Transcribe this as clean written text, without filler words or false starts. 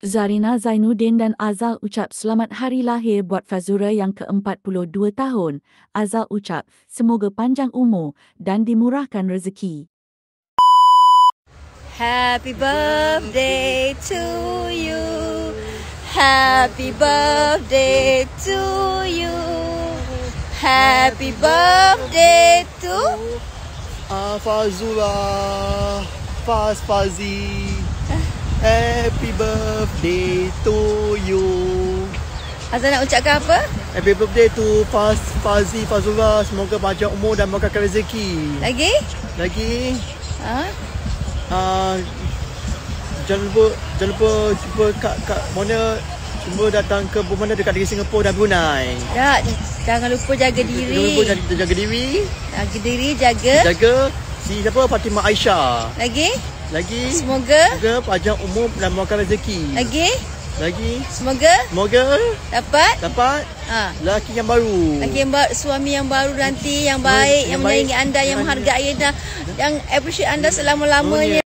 Zarina Zainuddin dan Azal ucap selamat hari lahir buat Fazura yang ke-42 tahun. Azal ucap, semoga panjang umur dan dimurahkan rezeki. Happy birthday to you. Happy birthday to you. Happy birthday to Fazura, Fazi. Happy birthday to you. Azal nak ucapkan apa? Happy birthday to Fazi, Fazura. Semoga panjang umur dan murahkan rezeki. Lagi? Jangan lupa jumpa kat mana. Cuba datang ke mana dekat negeri Singapura dan Brunei. Tak, jangan lupa jaga diri. Jangan lupa jaga diri. Jaga Siapa? Fatimah Aisyah. Lagi? Semoga panjang umur dan murahkan rezeki. Lagi? Semoga dapat lelaki yang baru. Suami yang baru nanti, yang baik, yang menyayangi anda, yang menghargai anda, yang appreciate anda selama-lamanya.